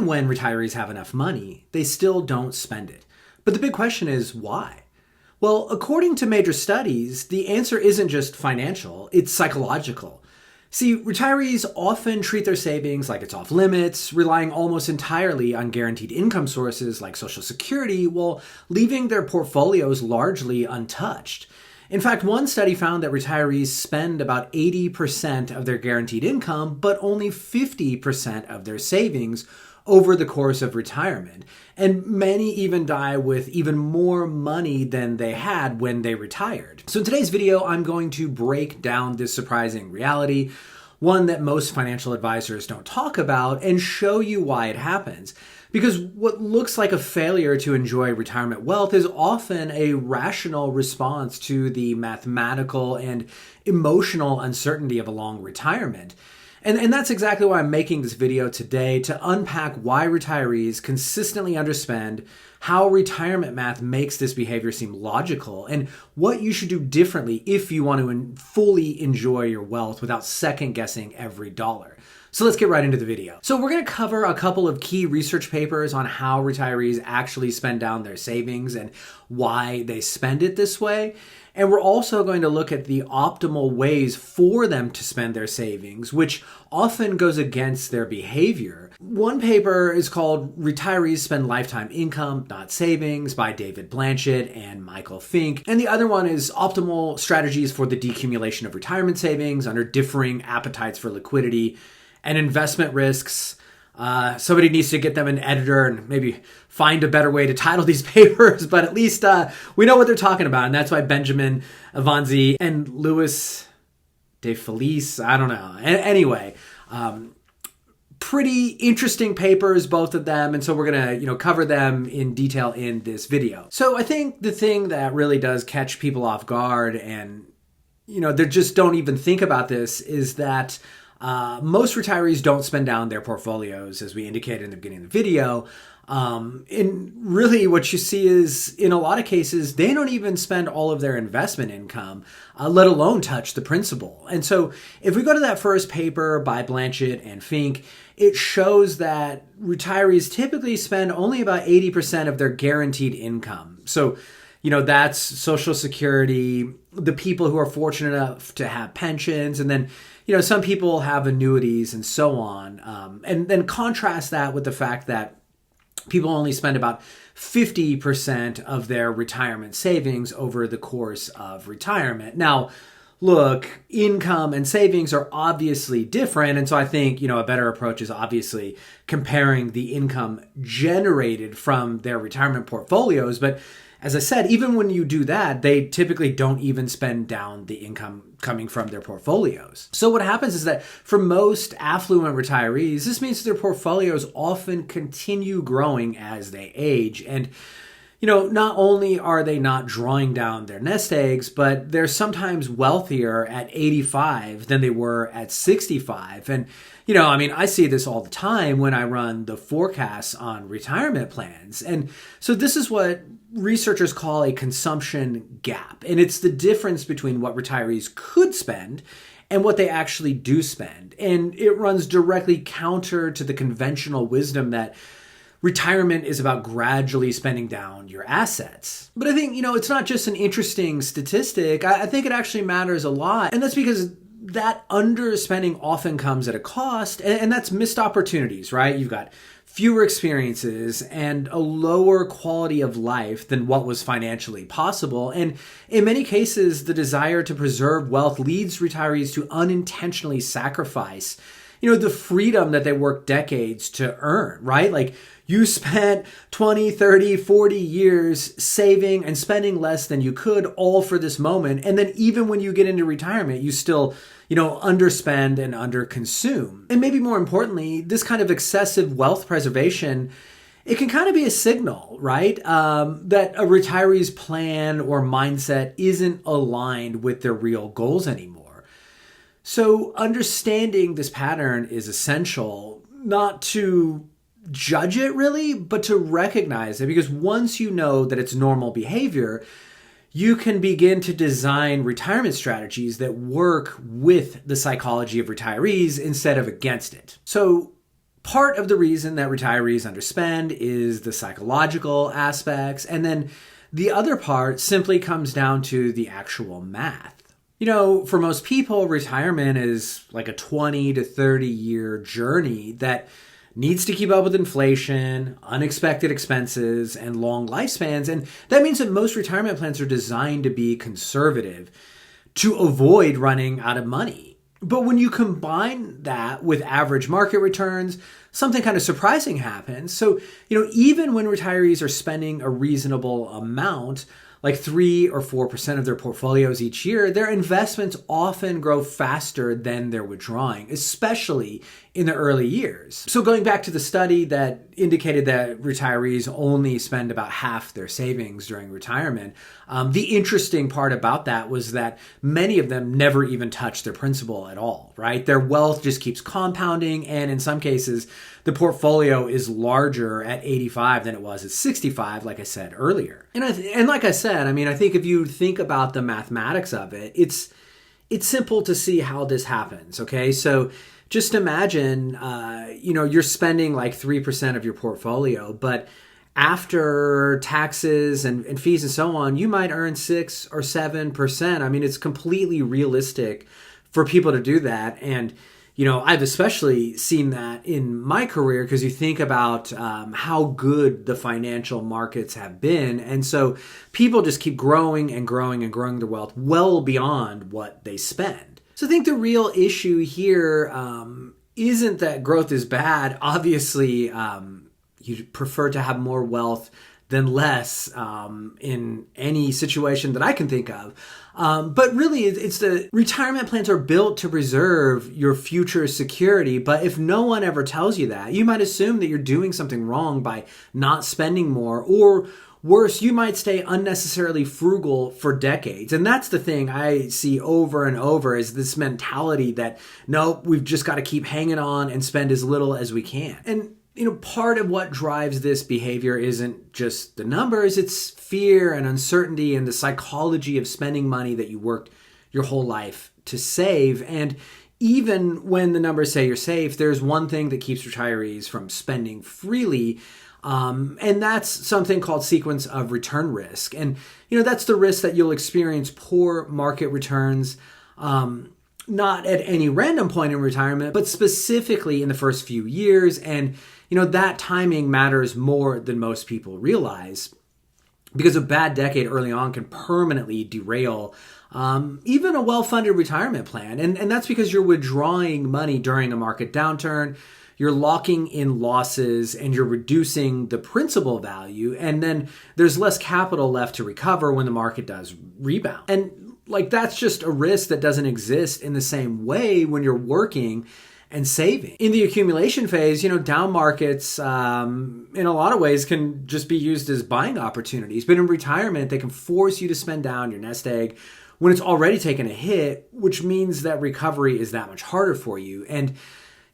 even when retirees have enough money, they still don't spend it. But the big question is why? Well, according to major studies, the answer isn't just financial, it's psychological. See, retirees often treat their savings like it's off limits, relying almost entirely on guaranteed income sources like Social Security, while leaving their portfolios largely untouched. In fact, one study found that retirees spend about 80% of their guaranteed income, but only 50% of their savings over the course of retirement. And many even die with even more money than they had when they retired. So in today's video, I'm going to break down this surprising reality, one that most financial advisors don't talk about, and show you why it happens. Because what looks like a failure to enjoy retirement wealth is often a rational response to the mathematical and emotional uncertainty of a long retirement. And that's exactly why I'm making this video today, to unpack why retirees consistently underspend, how retirement math makes this behavior seem logical, and what you should do differently if you want to fully enjoy your wealth without second guessing every dollar. So let's get right into the video. So we're going to cover a couple of key research papers on how retirees actually spend down their savings and why they spend it this way. And we're also going to look at the optimal ways for them to spend their savings, which often goes against their behavior. One paper is called Retirees Spend Lifetime Income, Not Savings by David Blanchett and Michael Fink. And the other one is Optimal Strategies for the Decumulation of Retirement Savings Under Differing Appetites for Liquidity and Investment Risks. Somebody needs to get them an editor and maybe find a better way to title these papers, but at least we know what they're talking about. And that's why Benjamin Avanzi and Louis De Felice, I don't know. Anyway, pretty interesting papers, both of them. And so we're going to, cover them in detail in this video. So I think the thing that really does catch people off guard and, they just don't even think about this is that most retirees don't spend down their portfolios, as we indicated in the beginning of the video. And really what you see is, in a lot of cases, they don't even spend all of their investment income, let alone touch the principal. And so if we go to that first paper by Blanchett and Fink, it shows that retirees typically spend only about 80% of their guaranteed income. So that's Social Security, the people who are fortunate enough to have pensions, and then some people have annuities and so on. And then contrast that with the fact that people only spend about 50% of their retirement savings over the course of retirement. Now, look, income and savings are obviously different. And so I think, a better approach is obviously comparing the income generated from their retirement portfolios. But as I said, even when you do that, they typically don't even spend down the income coming from their portfolios. So what happens is that for most affluent retirees, this means their portfolios often continue growing as they age. And, not only are they not drawing down their nest eggs, but they're sometimes wealthier at 85 than they were at 65. And, I see this all the time when I run the forecasts on retirement plans. And so this is what researchers call a consumption gap. And it's the difference between what retirees could spend and what they actually do spend. And it runs directly counter to the conventional wisdom that retirement is about gradually spending down your assets. But I think, it's not just an interesting statistic. I think it actually matters a lot. And that's because that underspending often comes at a cost, and that's missed opportunities, right? You've got fewer experiences and a lower quality of life than what was financially possible. And in many cases, the desire to preserve wealth leads retirees to unintentionally sacrifice, the freedom that they worked decades to earn, right? Like you spent 20, 30, 40 years saving and spending less than you could, all for this moment. And then even when you get into retirement, you still, underspend and underconsume. And maybe more importantly, this kind of excessive wealth preservation, it can kind of be a signal, right? That a retiree's plan or mindset isn't aligned with their real goals anymore. So understanding this pattern is essential, not to judge it really, but to recognize it, because once you know that it's normal behavior, you can begin to design retirement strategies that work with the psychology of retirees instead of against it. So part of the reason that retirees underspend is the psychological aspects, and then the other part simply comes down to the actual math. For most people, retirement is like a 20 to 30 year journey that needs to keep up with inflation, unexpected expenses, and long lifespans. And that means that most retirement plans are designed to be conservative to avoid running out of money. But when you combine that with average market returns, something kind of surprising happens. So, even when retirees are spending a reasonable amount, like 3 or 4% of their portfolios each year, their investments often grow faster than they're withdrawing, especially in the early years. So going back to the study that indicated that retirees only spend about half their savings during retirement, the interesting part about that was that many of them never even touch their principal at all, right? Their wealth just keeps compounding, and in some cases, the portfolio is larger at 85 than it was at 65, like I said earlier. And like I said, I think if you think about the mathematics of it, it's simple to see how this happens, okay? So just imagine, you're spending like 3% of your portfolio, but after taxes and fees and so on, you might earn 6 or 7%. It's completely realistic for people to do that. And I've especially seen that in my career because you think about how good the financial markets have been. And so people just keep growing and growing and growing their wealth well beyond what they spend. So I think the real issue here isn't that growth is bad. Obviously, you'd prefer to have more wealth than less in any situation that I can think of. But really, it's the retirement plans are built to preserve your future security. But if no one ever tells you that, you might assume that you're doing something wrong by not spending more, or worse, you might stay unnecessarily frugal for decades. And that's the thing I see over and over is this mentality that, no, we've just got to keep hanging on and spend as little as we can. And part of what drives this behavior isn't just the numbers, it's fear and uncertainty and the psychology of spending money that you worked your whole life to save. And even when the numbers say you're safe, there's one thing that keeps retirees from spending freely, and that's something called sequence of return risk. And, that's the risk that you'll experience poor market returns, not at any random point in retirement, but specifically in the first few years. And, that timing matters more than most people realize because a bad decade early on can permanently derail even a well-funded retirement plan. And that's because you're withdrawing money during a market downturn, you're locking in losses, and you're reducing the principal value. And then there's less capital left to recover when the market does rebound. And that's just a risk that doesn't exist in the same way when you're working and saving. In the accumulation phase, down markets in a lot of ways can just be used as buying opportunities. But in retirement, they can force you to spend down your nest egg when it's already taken a hit, which means that recovery is that much harder for you. And,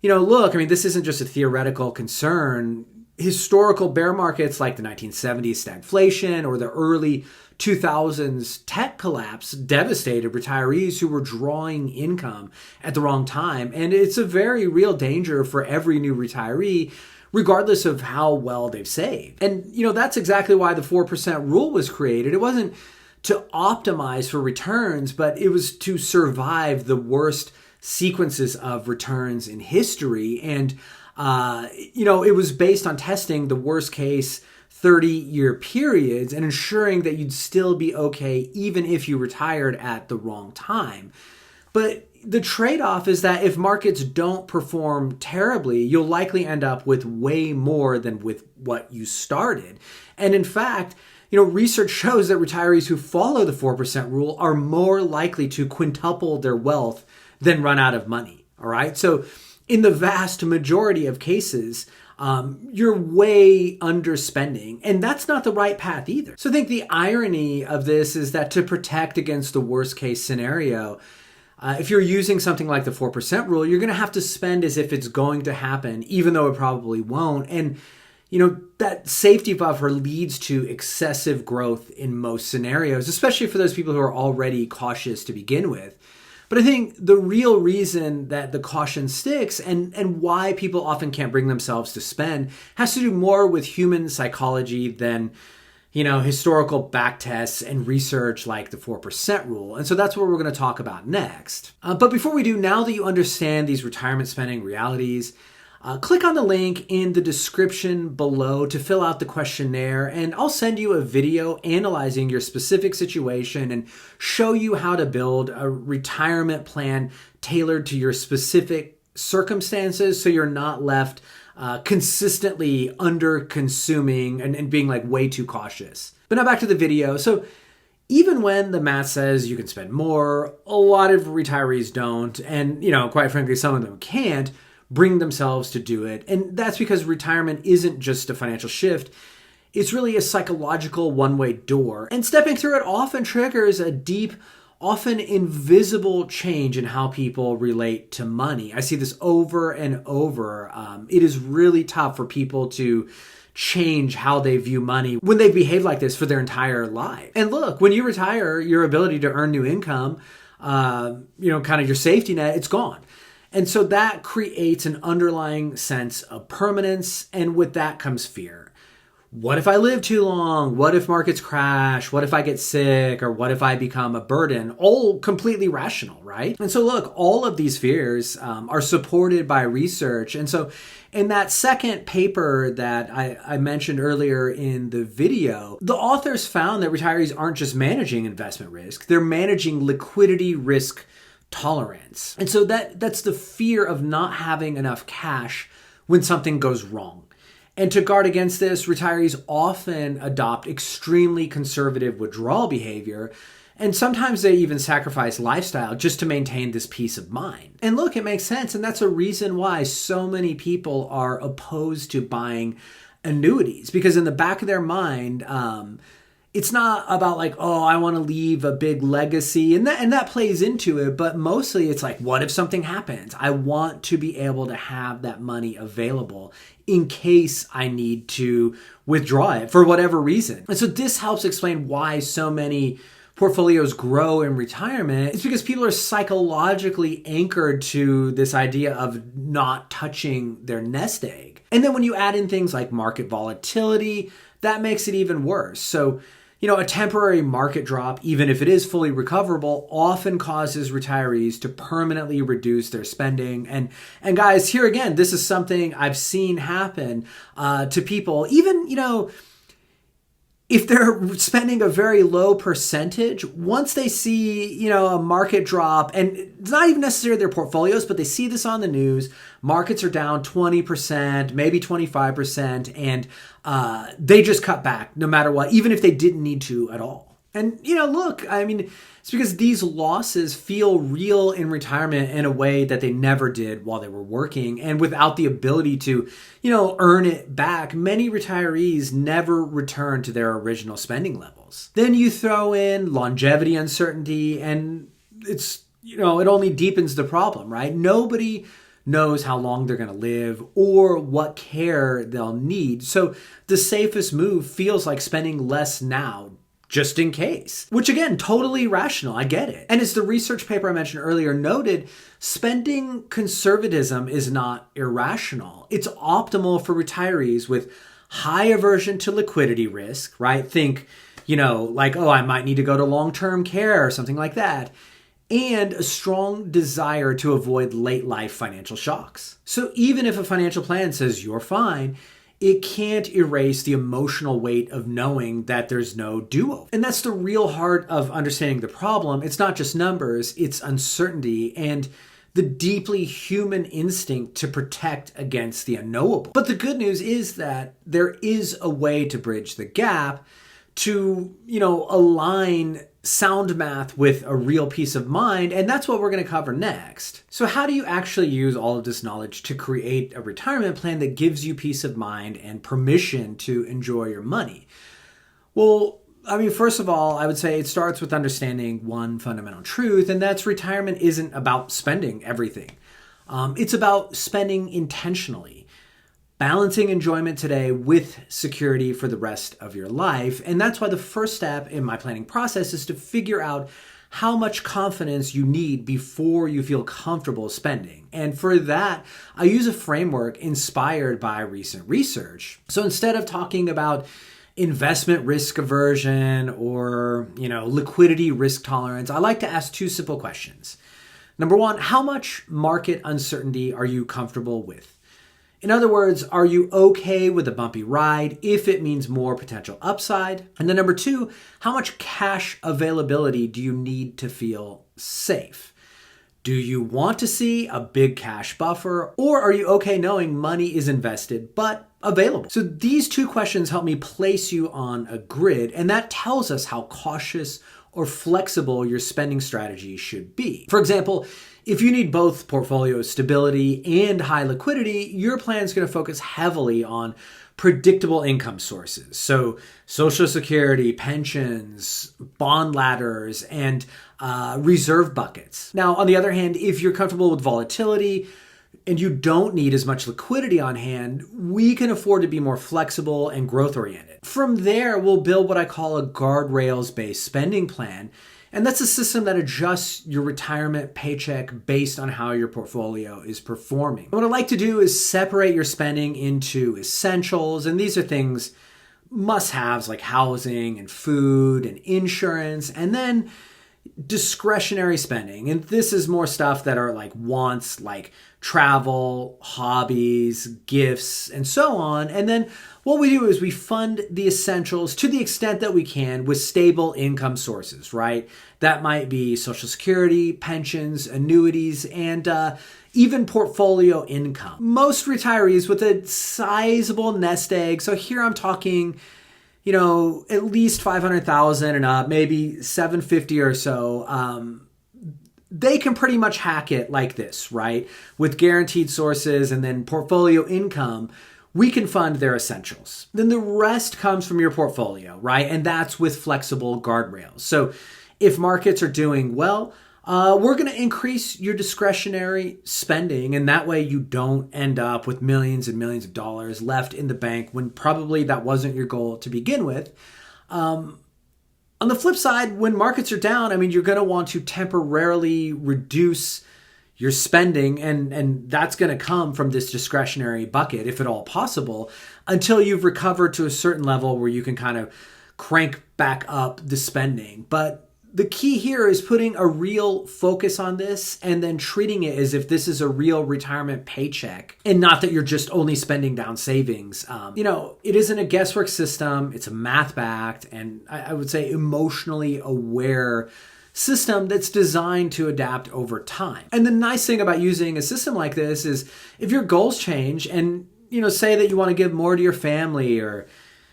look, this isn't just a theoretical concern. Historical bear markets like the 1970s stagflation or the early 2000s tech collapse devastated retirees who were drawing income at the wrong time. And it's a very real danger for every new retiree, regardless of how well they've saved. And, that's exactly why the 4% rule was created. It wasn't to optimize for returns, but it was to survive the worst sequences of returns in history. And, it was based on testing the worst case 30-year periods and ensuring that you'd still be okay even if you retired at the wrong time. But the trade-off is that if markets don't perform terribly, you'll likely end up with way more than with what you started. And in fact, research shows that retirees who follow the 4% rule are more likely to quintuple their wealth than run out of money. All right. So in the vast majority of cases, you're way underspending, and that's not the right path either. So I think the irony of this is that to protect against the worst case scenario, if you're using something like the 4% rule, you're going to have to spend as if it's going to happen, even though it probably won't. And, that safety buffer leads to excessive growth in most scenarios, especially for those people who are already cautious to begin with. But I think the real reason that the caution sticks and why people often can't bring themselves to spend has to do more with human psychology than, historical back tests and research like the 4% rule. And so that's what we're going to talk about next. But before we do, now that you understand these retirement spending realities, click on the link in the description below to fill out the questionnaire, and I'll send you a video analyzing your specific situation and show you how to build a retirement plan tailored to your specific circumstances so you're not left consistently under consuming and being like way too cautious. But now back to the video. So even when the math says you can spend more, a lot of retirees don't, and quite frankly, some of them can't bring themselves to do it. And that's because retirement isn't just a financial shift. It's really a psychological one-way door. And stepping through it often triggers a deep, often invisible change in how people relate to money. I see this over and over. It is really tough for people to change how they view money when they behave like this for their entire life. And look, when you retire, your ability to earn new income, kind of your safety net, it's gone. And so that creates an underlying sense of permanence, and with that comes fear. What if I live too long? What if markets crash? What if I get sick? Or what if I become a burden? All completely rational, right? And so look, all of these fears are supported by research. And so in that second paper that I mentioned earlier in the video, the authors found that retirees aren't just managing investment risk, they're managing liquidity risk tolerance. And so that's the fear of not having enough cash when something goes wrong. And to guard against this, retirees often adopt extremely conservative withdrawal behavior, and sometimes they even sacrifice lifestyle just to maintain this peace of mind. And look, it makes sense, and that's a reason why so many people are opposed to buying annuities, because in the back of their mind, it's not about like, oh, I want to leave a big legacy, and that plays into it, but mostly it's like, what if something happens? I want to be able to have that money available in case I need to withdraw it for whatever reason. And so this helps explain why so many portfolios grow in retirement. It's because people are psychologically anchored to this idea of not touching their nest egg. And then when you add in things like market volatility, that makes it even worse. So, a temporary market drop, even if it is fully recoverable, often causes retirees to permanently reduce their spending. And guys, here again, this is something I've seen happen to people, even, if they're spending a very low percentage, once they see, a market drop, and it's not even necessarily their portfolios, but they see this on the news, markets are down 20%, maybe 25%, and they just cut back no matter what, even if they didn't need to at all. And, look, it's because these losses feel real in retirement in a way that they never did while they were working. And without the ability to, earn it back, many retirees never return to their original spending levels. Then you throw in longevity uncertainty, and it's, it only deepens the problem, right? Nobody knows how long they're going to live or what care they'll need. So the safest move feels like spending less now, just in case, which again, totally rational. I get it. And as the research paper I mentioned earlier noted, spending conservatism is not irrational. It's optimal for retirees with high aversion to liquidity risk, right? Think, like, oh, I might need to go to long-term care or something like that. And a strong desire to avoid late life financial shocks. So even if a financial plan says you're fine, it can't erase the emotional weight of knowing that there's no do-over. And that's the real heart of understanding the problem. It's not just numbers, it's uncertainty and the deeply human instinct to protect against the unknowable. But the good news is that there is a way to bridge the gap to, align sound math with a real peace of mind, and that's what we're going to cover next. So how do you actually use all of this knowledge to create a retirement plan that gives you peace of mind and permission to enjoy your money? Well, first of all, I would say it starts with understanding one fundamental truth, and that's retirement isn't about spending everything. It's about spending intentionally, balancing enjoyment today with security for the rest of your life. And that's why the first step in my planning process is to figure out how much confidence you need before you feel comfortable spending. And for that, I use a framework inspired by recent research. So instead of talking about investment risk aversion or, liquidity risk tolerance, I like to ask two simple questions. Number one, how much market uncertainty are you comfortable with? In other words, are you okay with a bumpy ride if it means more potential upside? And then number two, how much cash availability do you need to feel safe? Do you want to see a big cash buffer, or are you okay knowing money is invested but available? So these two questions help me place you on a grid, and that tells us how cautious or flexible your spending strategy should be. For example, if you need both portfolio stability and high liquidity, your plan is going to focus heavily on predictable income sources. So Social Security, pensions, bond ladders, and reserve buckets. Now, on the other hand, if you're comfortable with volatility and you don't need as much liquidity on hand, we can afford to be more flexible and growth oriented. From there, we'll build what I call a guardrails-based spending plan. And that's a system that adjusts your retirement paycheck based on how your portfolio is performing. What I like to do is separate your spending into essentials, and these are things, must-haves like housing and food and insurance, and then discretionary spending. And this is more stuff that are like wants, like travel, hobbies, gifts, and so on. And then what we do is we fund the essentials to the extent that we can with stable income sources, right? That might be Social Security, pensions, annuities, and even portfolio income. Most retirees with a sizable nest egg, so here I'm talking, at least 500,000 and up, maybe 750 or so, they can pretty much hack it like this, right? With guaranteed sources and then portfolio income, we can fund their essentials. Then the rest comes from your portfolio, right? And that's with flexible guardrails. So if markets are doing well, we're going to increase your discretionary spending, and that way you don't end up with millions and millions of dollars left in the bank when probably that wasn't your goal to begin with. On the flip side, when markets are down, you're going to want to temporarily reduce your spending, and that's going to come from this discretionary bucket, if at all possible, until you've recovered to a certain level where you can kind of crank back up the spending. But the key here is putting a real focus on this and then treating it as if this is a real retirement paycheck and not that you're just only spending down savings. It isn't a guesswork system. It's a math-backed and I would say emotionally aware system that's designed to adapt over time. And the nice thing about using a system like this is if your goals change and, say that you want to give more to your family or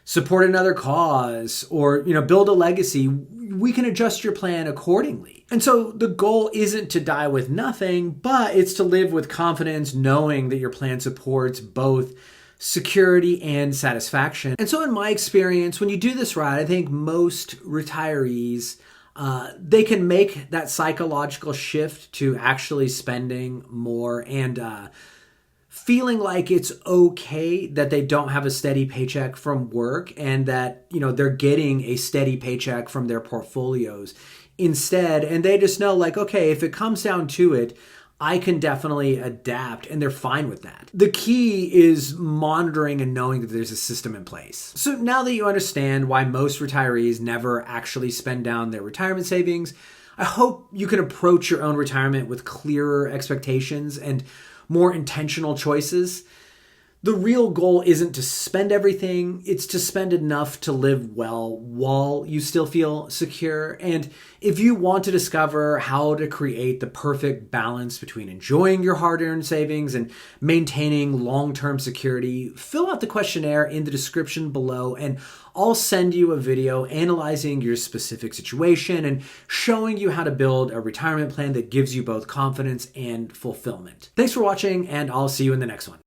support another cause or, build a legacy, we can adjust your plan accordingly. And so the goal isn't to die with nothing, but it's to live with confidence, knowing that your plan supports both security and satisfaction. And so in my experience, when you do this right, I think most retirees, they can make that psychological shift to actually spending more and feeling like it's okay that they don't have a steady paycheck from work and that, they're getting a steady paycheck from their portfolios instead. And they just know like, okay, if it comes down to it, I can definitely adapt, and they're fine with that. The key is monitoring and knowing that there's a system in place. So now that you understand why most retirees never actually spend down their retirement savings, I hope you can approach your own retirement with clearer expectations and more intentional choices. The real goal isn't to spend everything, it's to spend enough to live well while you still feel secure. And if you want to discover how to create the perfect balance between enjoying your hard-earned savings and maintaining long-term security, fill out the questionnaire in the description below and I'll send you a video analyzing your specific situation and showing you how to build a retirement plan that gives you both confidence and fulfillment. Thanks for watching, and I'll see you in the next one.